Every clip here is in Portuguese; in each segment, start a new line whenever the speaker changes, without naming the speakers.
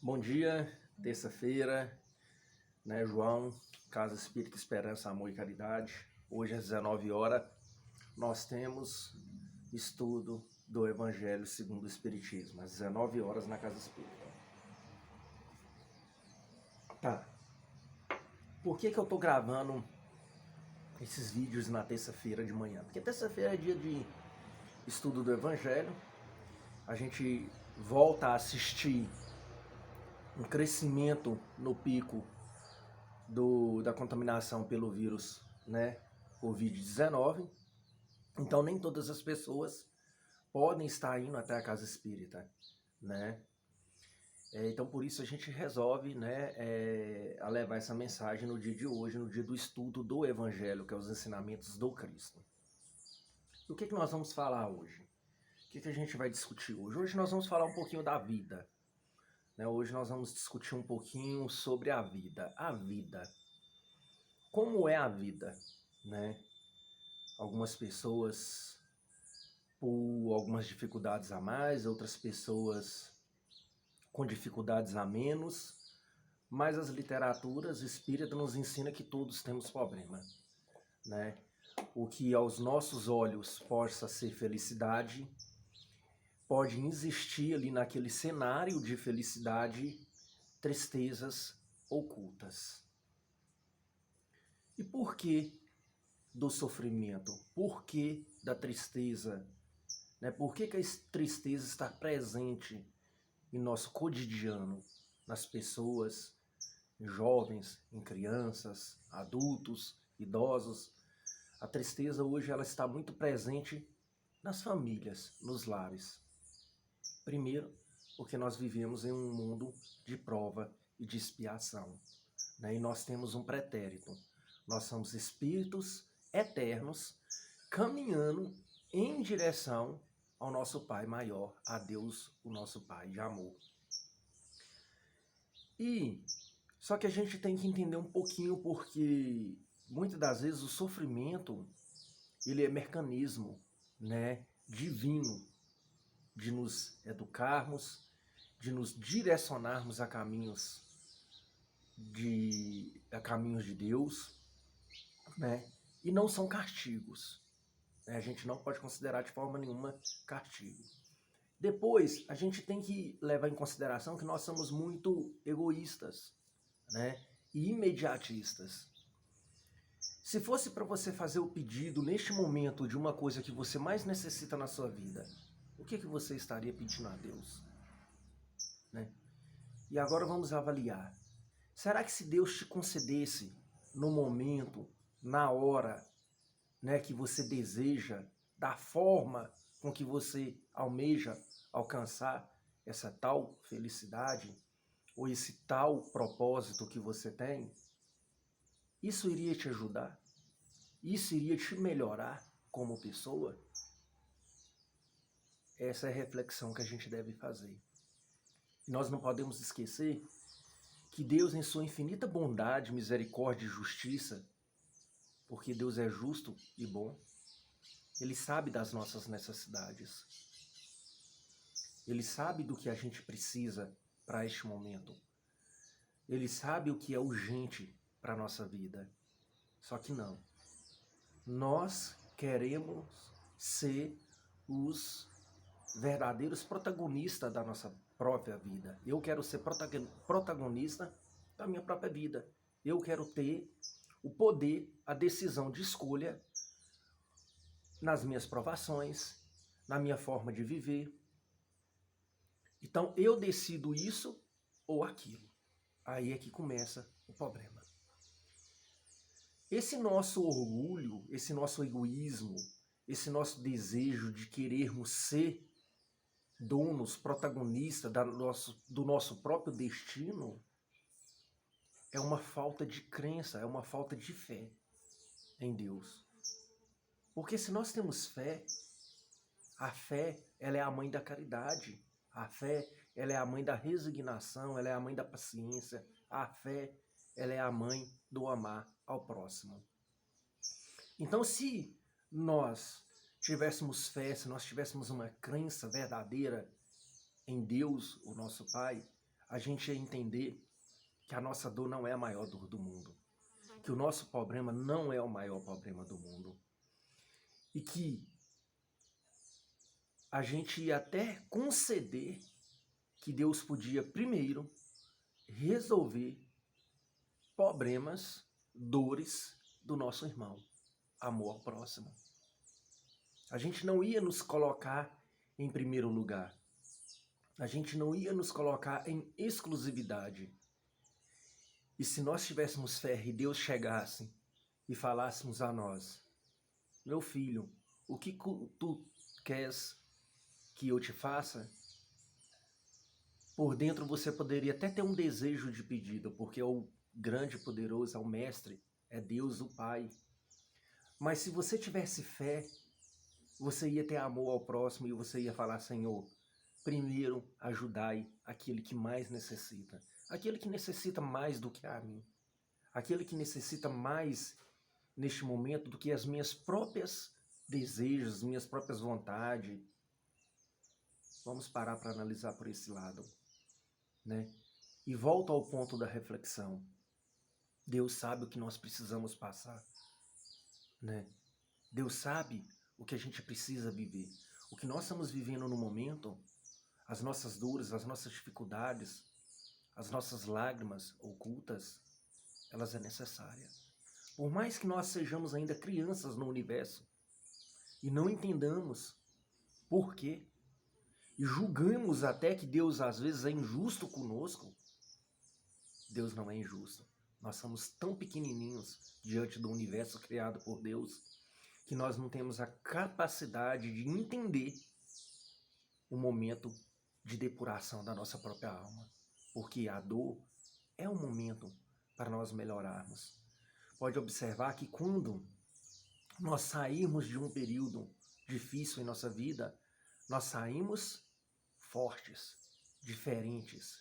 Bom dia, terça-feira, né, João, Casa Espírita Esperança, Amor e Caridade. Hoje às 19 horas nós temos estudo do Evangelho segundo o Espiritismo, às 19 horas na Casa Espírita. Tá, por que eu tô gravando esses vídeos na terça-feira de manhã? Porque terça-feira é dia de estudo do Evangelho, a gente volta a assistir um crescimento no pico da contaminação pelo vírus, né, Covid-19. Então nem todas as pessoas podem estar indo até a casa espírita, né? Então por isso a gente resolve, né, a levar essa mensagem no dia de hoje, no dia do estudo do Evangelho, que é os ensinamentos do Cristo. E o que nós vamos falar hoje? O que a gente vai discutir hoje? Hoje nós vamos falar um pouquinho da vida, né? Hoje nós vamos discutir um pouquinho sobre a vida. A vida. Como é a vida, né? Algumas pessoas por algumas dificuldades a mais, outras pessoas com dificuldades a menos, mas as literaturas espíritas nos ensinam que todos temos problema, né? O que aos nossos olhos possa ser felicidade, pode existir ali naquele cenário de felicidade tristezas ocultas. E por que do sofrimento? Por que da tristeza? Né? Por que a tristeza está presente em nosso cotidiano, nas pessoas, em jovens, em crianças, adultos, idosos? A tristeza hoje ela está muito presente nas famílias, nos lares. Primeiro, porque nós vivemos em um mundo de prova e de expiação, né? E nós temos um pretérito. Nós somos espíritos eternos caminhando em direção ao nosso Pai maior, a Deus, o nosso Pai de amor. E só que a gente tem que entender um pouquinho, porque muitas das vezes o sofrimento ele é mecanismo, né, divino de nos educarmos, de nos direcionarmos a caminhos de Deus, né? E não são castigos, né? A gente não pode considerar de forma nenhuma castigo. Depois, a gente tem que levar em consideração que nós somos muito egoístas, né? E imediatistas. Se fosse para você fazer o pedido neste momento de uma coisa que você mais necessita na sua vida, o que você estaria pedindo a Deus, né? E agora vamos avaliar. Será que se Deus te concedesse no momento, na hora, né, que você deseja, da forma com que você almeja alcançar essa tal felicidade, ou esse tal propósito que você tem, isso iria te ajudar? Isso iria te melhorar como pessoa? Essa é a reflexão que a gente deve fazer. Nós não podemos esquecer que Deus, em sua infinita bondade, misericórdia e justiça, porque Deus é justo e bom, Ele sabe das nossas necessidades. Ele sabe do que a gente precisa para este momento. Ele sabe o que é urgente para a nossa vida. Só que não. Nós queremos ser os verdadeiros protagonistas da nossa própria vida. Eu quero ser protagonista da minha própria vida. Eu quero ter o poder, a decisão de escolha nas minhas provações, na minha forma de viver. Então eu decido isso ou aquilo. Aí é que começa o problema. Esse nosso orgulho, esse nosso egoísmo, esse nosso desejo de querermos ser donos, protagonistas do nosso próprio destino, é uma falta de crença, é uma falta de fé em Deus. Porque se nós temos fé, a fé ela é a mãe da caridade, a fé ela é a mãe da resignação, ela é a mãe da paciência, a fé ela é a mãe do amar ao próximo. Então se nós tivéssemos fé, se nós tivéssemos uma crença verdadeira em Deus, o nosso Pai, a gente entender que a nossa dor não é a maior dor do mundo, que o nosso problema não é o maior problema do mundo, e que a gente ia até conceder que Deus podia primeiro resolver problemas, dores do nosso irmão, amor ao próximo. A gente não ia nos colocar em primeiro lugar. A gente não ia nos colocar em exclusividade. E se nós tivéssemos fé e Deus chegasse e falássemos a nós: meu filho, o que tu queres que eu te faça? Por dentro você poderia até ter um desejo de pedido, porque é o grande, poderoso, é o mestre, é Deus o Pai. Mas se você tivesse fé, você ia ter amor ao próximo e você ia falar: Senhor, primeiro ajudai aquele que mais necessita, aquele que necessita mais do que a mim, aquele que necessita mais neste momento do que as minhas próprias desejos, minhas próprias vontades. Vamos parar para analisar por esse lado, né? E volto ao ponto da reflexão. Deus sabe o que nós precisamos passar, né? Deus sabe o que a gente precisa viver. O que nós estamos vivendo no momento, as nossas dores, as nossas dificuldades, as nossas lágrimas ocultas, elas é necessária. Por mais que nós sejamos ainda crianças no universo e não entendamos por quê, e julgamos até que Deus às vezes é injusto conosco, Deus não é injusto. Nós somos tão pequenininhos diante do universo criado por Deus que nós não temos a capacidade de entender o momento de depuração da nossa própria alma. Porque a dor é um momento para nós melhorarmos. Pode observar que quando nós sairmos de um período difícil em nossa vida, nós saímos fortes, diferentes,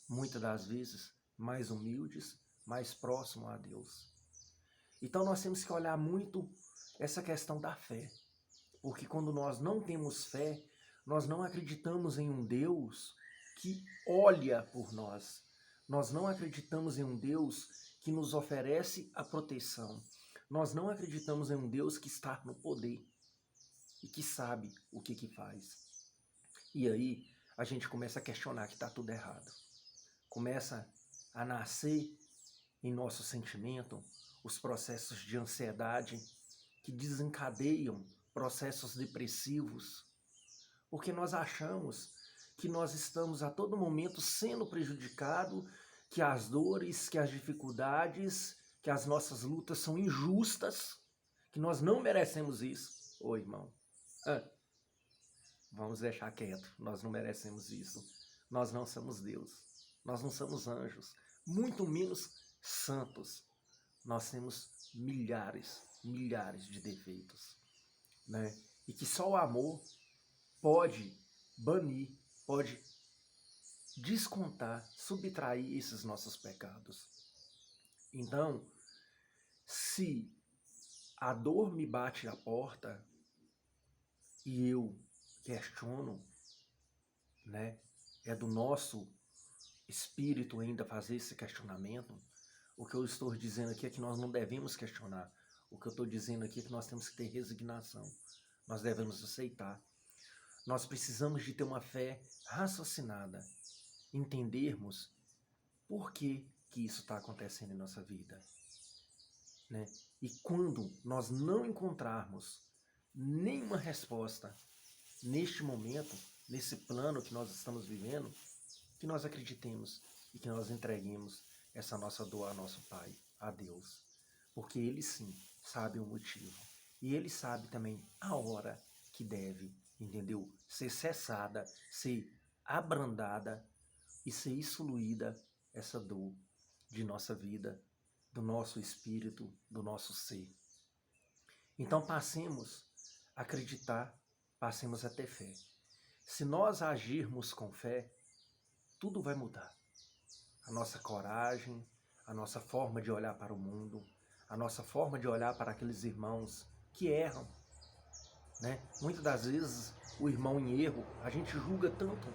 muitas das vezes mais humildes, mais próximos a Deus. Então nós temos que olhar muito essa questão da fé, porque quando nós não temos fé, nós não acreditamos em um Deus que olha por nós. Nós não acreditamos em um Deus que nos oferece a proteção. Nós não acreditamos em um Deus que está no poder e que sabe o que faz. E aí a gente começa a questionar que está tudo errado. Começa a nascer em nosso sentimento os processos de ansiedade que desencadeiam processos depressivos, porque nós achamos que nós estamos a todo momento sendo prejudicados, que as dores, que as dificuldades, que as nossas lutas são injustas, que nós não merecemos isso. Ô irmão, vamos deixar quieto, nós não merecemos isso. Nós não somos Deus, nós não somos anjos, muito menos santos. Nós temos milhares de defeitos, né? E que só o amor pode banir, pode descontar, subtrair esses nossos pecados. Então, se a dor me bate à porta e eu questiono, né? É do nosso espírito ainda fazer esse questionamento. O que eu estou dizendo aqui é que nós não devemos questionar. O que eu estou dizendo aqui é que nós temos que ter resignação. Nós devemos aceitar. Nós precisamos de ter uma fé raciocinada. Entendermos por que isso está acontecendo em nossa vida, né? E quando nós não encontrarmos nenhuma resposta neste momento, nesse plano que nós estamos vivendo, que nós acreditemos e que nós entreguemos essa nossa dor a nosso Pai, a Deus. Porque Ele sim sabe o motivo. E Ele sabe também a hora que deve, entendeu? Ser cessada, ser abrandada e ser excluída essa dor de nossa vida, do nosso espírito, do nosso ser. Então passemos a acreditar, passemos a ter fé. Se nós agirmos com fé, tudo vai mudar. A nossa coragem, a nossa forma de olhar para o mundo, a nossa forma de olhar para aqueles irmãos que erram, né? Muitas das vezes o irmão em erro, a gente julga tanto,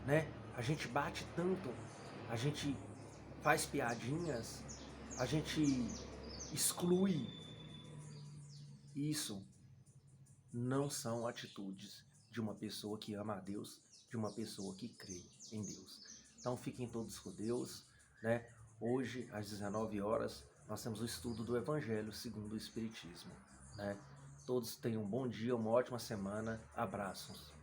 né? a gente bate tanto, a gente faz piadinhas, a gente exclui. Isso não são atitudes de uma pessoa que ama a Deus, de uma pessoa que crê em Deus. Então fiquem todos com Deus, né? Hoje, às 19 horas, nós temos o estudo do Evangelho segundo o Espiritismo, né? Todos tenham um bom dia, uma ótima semana. Abraços.